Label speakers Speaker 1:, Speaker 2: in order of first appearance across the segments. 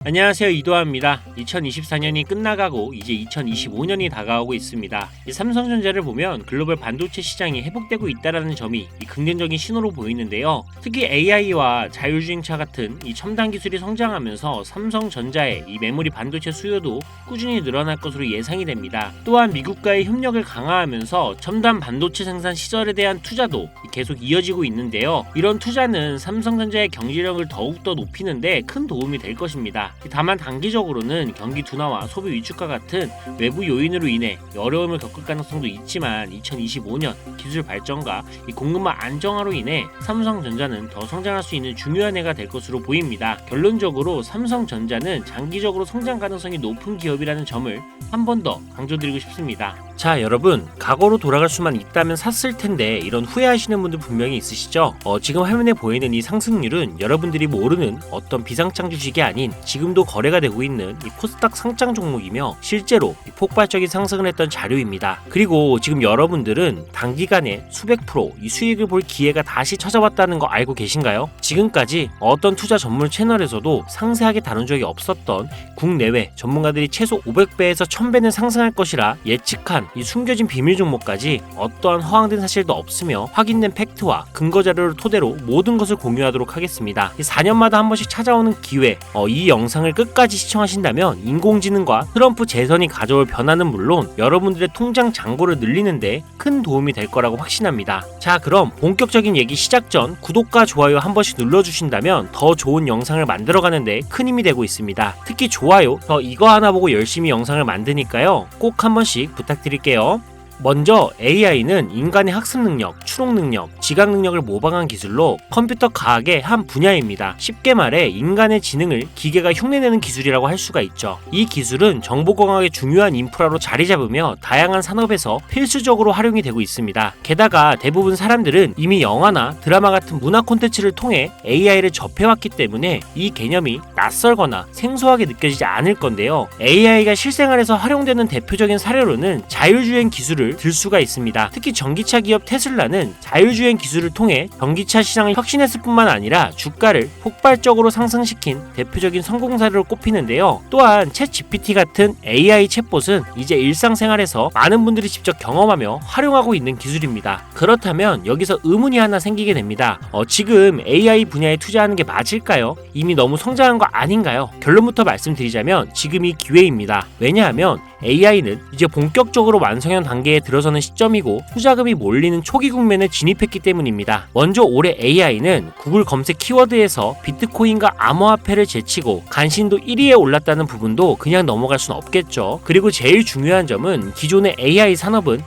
Speaker 1: 안녕하세요, 이도하입니다. 2024년이 끝나가고 이제 2025년이 다가오고 있습니다. 이 삼성전자를 보면 글로벌 반도체 시장이 회복되고 있다는 점이 긍정적인 신호로 보이는데요. 특히 AI와 자율주행차 같은 이 첨단 기술이 성장하면서 삼성전자의 이 메모리 반도체 수요도 꾸준히 늘어날 것으로 예상이 됩니다. 또한 미국과의 협력을 강화하면서 첨단 반도체 생산 시설에 대한 투자도 계속 이어지고 있는데요. 이런 투자는 삼성전자의 경제력을 더욱더 높이는데 큰 도움이 될 것입니다. 다만 단기적으로는 경기 둔화와 소비 위축과 같은 외부 요인으로 인해 어려움을 겪을 가능성도 있지만 2025년 기술 발전과 공급망 안정화로 인해 삼성전자는 더 성장할 수 있는 중요한 해가 될 것으로 보입니다. 결론적으로 삼성전자는 장기적으로 성장 가능성이 높은 기업이라는 점을 한 번 더 강조드리고 싶습니다. 자, 여러분, 과거로 돌아갈 수만 있다면 샀을 텐데 이런 후회하시는 분들 분명히 있으시죠? 지금 화면에 보이는 이 상승률은 여러분들이 모르는 어떤 비상장 주식이 아닌 지금도 거래가 되고 있는 이 코스닥 상장 종목이며 실제로 폭발적인 상승을 했던 자료입니다. 그리고 지금 여러분들은 단기간에 수백 프로 이 수익을 볼 기회가 다시 찾아왔다는 거 알고 계신가요? 지금까지 어떤 투자 전문 채널에서도 상세하게 다룬 적이 없었던 국내외 전문가들이 최소 500배에서 1000배는 상승할 것이라 예측한 이 숨겨진 비밀 종목까지 어떠한 허황된 사실도 없으며 확인된 팩트와 근거 자료를 토대로 모든 것을 공유하도록 하겠습니다. 4년마다 한 번씩 찾아오는 기회, 이 영상을 끝까지 시청하신다면 인공지능과 트럼프 재선이 가져올 변화는 물론 여러분들의 통장 잔고를 늘리는데 큰 도움이 될 거라고 확신합니다. 자, 그럼 본격적인 얘기 시작 전 구독과 좋아요 한 번씩 눌러주신다면 더 좋은 영상을 만들어가는데 큰 힘이 되고 있습니다. 특히 좋아요, 저 이거 하나 보고 열심히 영상을 만드니까요, 꼭 한 번씩 부탁드릴게요. 먼저 AI는 인간의 학습 능력, 추론 능력, 지각 능력을 모방한 기술로 컴퓨터 과학의 한 분야입니다. 쉽게 말해 인간의 지능을 기계가 흉내내는 기술이라고 할 수가 있죠. 이 기술은 정보공학의 중요한 인프라로 자리 잡으며 다양한 산업에서 필수적으로 활용이 되고 있습니다. 게다가 대부분 사람들은 이미 영화나 드라마 같은 문화 콘텐츠를 통해 AI를 접해왔기 때문에 이 개념이 낯설거나 생소하게 느껴지지 않을 건데요. AI가 실생활에서 활용되는 대표적인 사례로는 자율주행 기술을 들 수가 있습니다. 특히 전기차 기업 테슬라는 자율주행 기술을 통해 전기차 시장을 혁신했을 뿐만 아니라 주가를 폭발적으로 상승시킨 대표적인 성공 사례로 꼽히는데요. 또한 챗 GPT 같은 AI 챗봇은 이제 일상생활에서 많은 분들이 직접 경험하며 활용하고 있는 기술입니다. 그렇다면 여기서 의문이 하나 생기게 됩니다. 지금 AI 분야에 투자하는 게 맞을까요? 이미 너무 성장한 거 아닌가요? 결론부터 말씀드리자면 지금이 기회입니다. 왜냐하면 AI는 이제 본격적으로 완성형 단계에 들어서는 시점이고 투자금이 몰리는 초기 국면에 진입했기 때문입니다. 먼저 올해 AI는 구글 검색 키워드에서 비트코인과 암호화폐를 제치고 간신도 1위에 올랐다는 부분도 그냥 넘어갈 순 없겠죠. 그리고 제일 중요한 점은 기존의 AI 산업은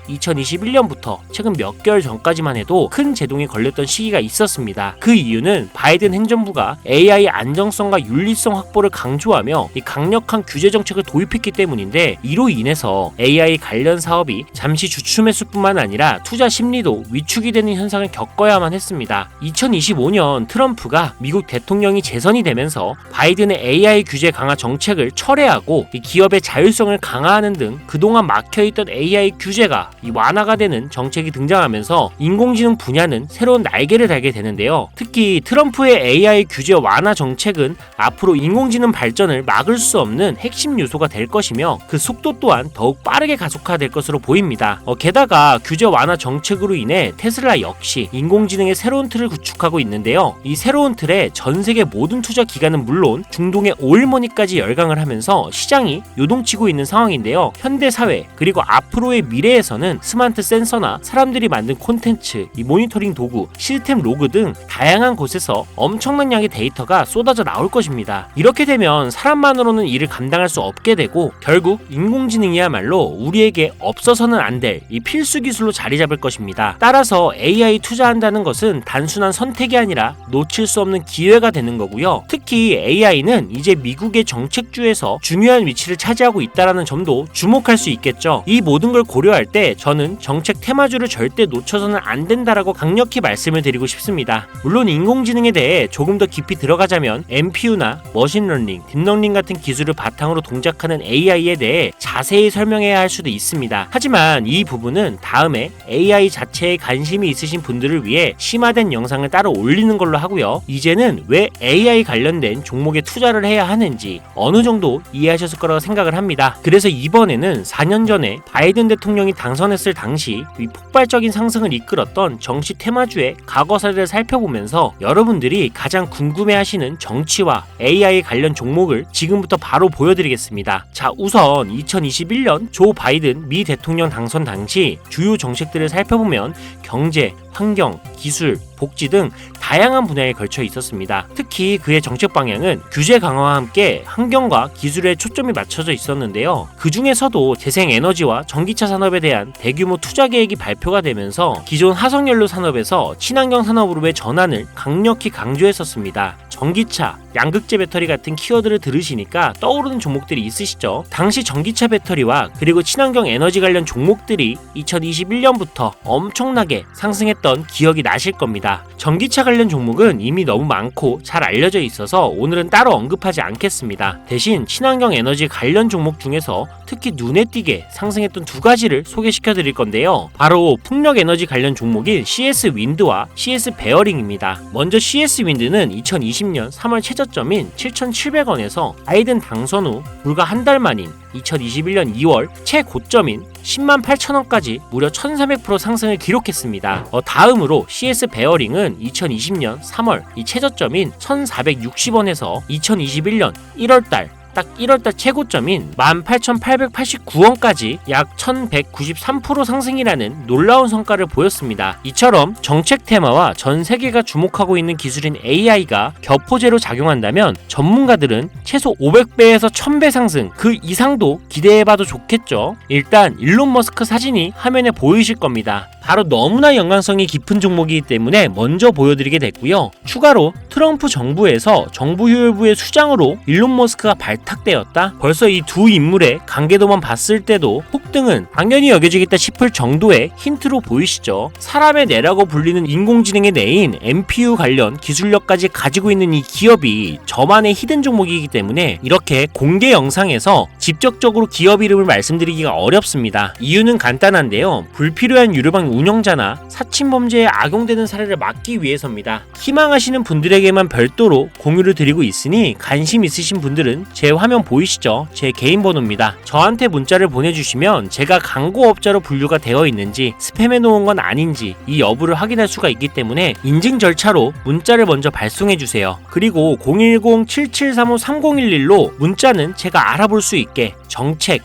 Speaker 1: 2021년부터 최근 몇 개월 전까지만 해도 큰 제동이 걸렸던 시기가 있었습니다. 그 이유는 바이든 행정부가 AI 안정성과 윤리성 확보를 강조하며 이 강력한 규제 정책을 도입했기 때문인데 이로 인해서 AI 관련 사업이 잠시 주춤했을 뿐만 아니라 투자 심리도 위축이 되는 현상을 겪어야만 했습니다. 2025년 트럼프가 미국 대통령이 재선이 되면서 바이든의 AI 규제 강화 정책을 철회하고 기업의 자율성을 강화하는 등 그동안 막혀있던 AI 규제가 완화가 되는 정책이 등장하면서 인공지능 분야는 새로운 날개를 달게 되는데요. 특히 트럼프의 AI 규제 완화 정책은 앞으로 인공지능 발전을 막을 수 없는 핵심 요소가 될 것이며 그 속도 또한 더욱 빠르게 가속화될 것으로 보입니다. 게다가 규제 완화 정책으로 인해 테슬라 역시 인공지능의 새로운 틀을 구축하고 있는데요. 이 새로운 틀에 전 세계 모든 투자 기관은 물론 중동의 오일머니까지 열강을 하면서 시장이 요동치고 있는 상황인데요. 현대 사회 그리고 앞으로의 미래에서는 스마트 센서나 사람들이 만든 콘텐츠, 이 모니터링 도구, 시스템 로그 등 다양한 곳에서 엄청난 양의 데이터가 쏟아져 나올 것입니다. 이렇게 되면 사람만으로는 이를 감당할 수 없게 되고 결국 인공지능이야말로 우리에게 없어서는 안 될 이 필수 기술로 자리 잡을 것입니다. 따라서 AI 투자한다는 것은 단순한 선택이 아니라 놓칠 수 없는 기회가 되는 거고요. 특히 AI는 이제 미국의 정책주에서 중요한 위치를 차지하고 있다는 점도 주목할 수 있겠죠. 이 모든 걸 고려할 때 저는 정책 테마주를 절대 놓쳐서는 안 된다라고 강력히 말씀을 드리고 싶습니다. 물론 인공지능에 대해 조금 더 깊이 들어가자면 NPU나 머신러닝, 딥러닝 같은 기술을 바탕으로 동작하는 AI에 대해 자세히 설명해야 할 수도 있습니다. 하지만 이 부분은 다음에 AI 자체에 관심이 있으신 분들을 위해 심화된 영상을 따로 올리는 걸로 하고요. 이제는 왜 AI 관련된 종목에 투자를 해야 하는지 어느 정도 이해하셨을 거라고 생각을 합니다. 그래서 이번에는 4년 전에 바이든 대통령이 당선했을 당시 이 폭발적인 상승을 이끌었던 정치 테마주의 과거사를 살펴보면서 여러분들이 가장 궁금해하시는 정치와 AI 관련 종목을 지금부터 바로 보여드리겠습니다. 자, 우선 2021년 조 바이든 미 대통령 당선 당시 주요 정책들을 살펴보면 경제, 환경, 기술, 복지 등 다양한 분야에 걸쳐 있었습니다. 특히 그의 정책 방향은 규제 강화와 함께 환경과 기술에 초점이 맞춰져 있었는데요. 그 중에서도 재생에너지와 전기차 산업에 대한 대규모 투자 계획이 발표가 되면서 기존 화석연료 산업에서 친환경 산업으로의 전환을 강력히 강조했었습니다. 전기차, 양극재 배터리 같은 키워드를 들으시니까 떠오르는 종목들이 있으시죠? 당시 전기차 배터리와 그리고 친환경 에너지 관련 종목들이 2021년부터 엄청나게 상승했던 기억이 나실 겁니다. 전기차 관련 종목은 이미 너무 많고 잘 알려져 있어서 오늘은 따로 언급하지 않겠습니다. 대신 친환경 에너지 관련 종목 중에서 특히 눈에 띄게 상승했던 두 가지를 소개시켜 드릴 건데요. 바로 풍력 에너지 관련 종목인 CS 윈드와 CS 베어링입니다. 먼저 CS 윈드는 2020년 3월 최저점인 7,700원에서 바이든 당선 후 불과 한 달 만인 2021년 2월 최고점인 108,000원까지 무려 1,300% 상승을 기록했습니다. 다음으로 CS 베어링은 2020년 3월 이 최저점인 1,460원에서 2021년 1월달 딱 1월달 최고점인 18,889원까지 약 1,193% 상승이라는 놀라운 성과를 보였습니다. 이처럼 정책 테마와 전 세계가 주목하고 있는 기술인 AI가 격포제로 작용한다면 전문가들은 최소 500배에서 1000배 상승 그 이상도 기대해봐도 좋겠죠. 일단 일론 머스크 사진이 화면에 보이실 겁니다. 바로 너무나 연관성이 깊은 종목이기 때문에 먼저 보여드리게 됐고요. 추가로 트럼프 정부에서 정부효율부의 수장으로 일론 머스크가 발탁되었다? 벌써 이 두 인물의 관계도만 봤을 때도 폭등은 당연히 여겨지겠다 싶을 정도의 힌트로 보이시죠? 사람의 뇌라고 불리는 인공지능의 뇌인 NPU 관련 기술력까지 가지고 있는 이 기업이 저만의 히든 종목이기 때문에 이렇게 공개 영상에서 직접적으로 기업 이름을 말씀드리기가 어렵습니다. 이유는 간단한데요. 불필요한 유료방 운영자나 사칭범죄에 악용되는 사례를 막기 위해서입니다. 희망하시는 분들에게만 별도로 공유를 드리고 있으니 관심 있으신 분들은 제 화면 보이시죠? 제 개인 번호입니다. 저한테 문자를 보내주시면 제가 광고업자로 분류가 되어 있는지 스팸해 놓은 건 아닌지 이 여부를 확인할 수가 있기 때문에 인증 절차로 문자를 먼저 발송해주세요. 그리고 010-7735-3011로 문자는 제가 알아볼 수 있게 정책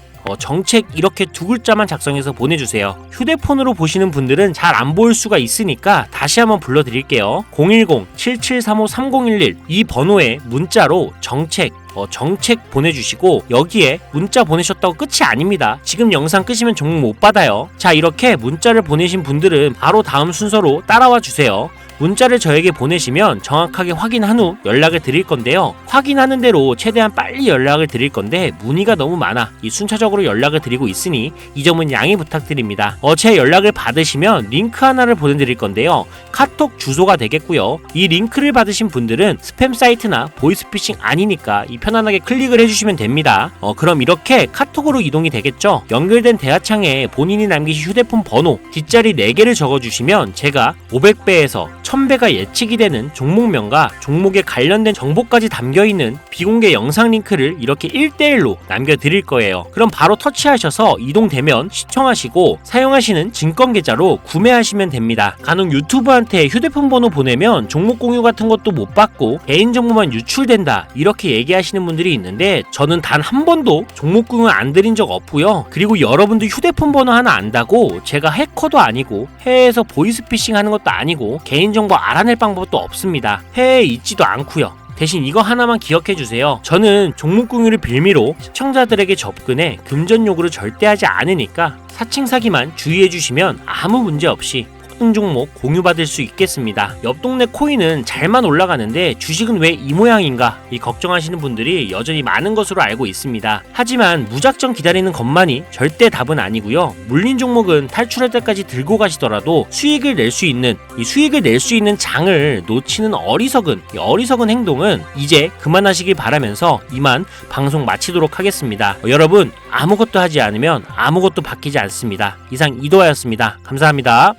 Speaker 1: 이렇게 두 글자만 작성해서 보내주세요. 휴대폰으로 보시는 분들은 잘 안 보일 수가 있으니까 다시 한번 불러드릴게요. 010-7735-3011 이 번호에 문자로 정책 보내주시고 여기에 문자 보내셨다고 끝이 아닙니다. 지금 영상 끄시면 종목 못 받아요. 자, 이렇게 문자를 보내신 분들은 바로 다음 순서로 따라와 주세요. 문자를 저에게 보내시면 정확하게 확인한 후 연락을 드릴 건데요. 확인하는 대로 최대한 빨리 연락을 드릴 건데 문의가 너무 많아 이 순차적으로 연락을 드리고 있으니 이 점은 양해 부탁드립니다. 제 연락을 받으시면 링크 하나를 보내드릴 건데요. 카톡 주소가 되겠고요. 이 링크를 받으신 분들은 스팸 사이트나 보이스피싱 아니니까 편안하게 클릭을 해주시면 됩니다. 그럼 이렇게 카톡으로 이동이 되겠죠. 연결된 대화창에 본인이 남기신 휴대폰 번호 뒷자리 4개를 적어주시면 제가 500배에서 1000배가 예측이 되는 종목명과 종목에 관련된 정보까지 담겨있는 비공개 영상 링크를 이렇게 1대1로 남겨드릴 거예요. 그럼 바로 터치하셔서 이동되면 시청하시고 사용하시는 증권계좌로 구매하시면 됩니다. 간혹 유튜브한테 휴대폰 번호 보내면 종목 공유 같은 것도 못 받고 개인정보만 유출된다 이렇게 얘기하시는 분들이 있는데 저는 단 한 번도 종목 공유 안 드린 적 없고요. 그리고 여러분들 휴대폰 번호 하나 안다고 제가 해커도 아니고 해외에서 보이스피싱 하는 것도 아니고 개인정보 알아낼 방법도 없습니다. 해외에 있지도 않고요. 대신 이거 하나만 기억해주세요. 저는 종목 공유를 빌미로 시청자들에게 접근해 금전 요구를 절대 하지 않으니까 사칭 사기만 주의해주시면 아무 문제 없이 등 종목 공유받을 수 있겠습니다. 옆 동네 코인은 잘만 올라가는데 주식은 왜 이 모양인가 이 걱정하시는 분들이 여전히 많은 것으로 알고 있습니다. 하지만 무작정 기다리는 것만이 절대 답은 아니고요. 물린 종목은 탈출할 때까지 들고 가시더라도 수익을 낼 수 있는 장을 놓치는 어리석은 행동은 이제 그만하시길 바라면서 이만 방송 마치도록 하겠습니다. 여러분 아무것도 하지 않으면 아무것도 바뀌지 않습니다. 이상 이도하였습니다. 감사합니다.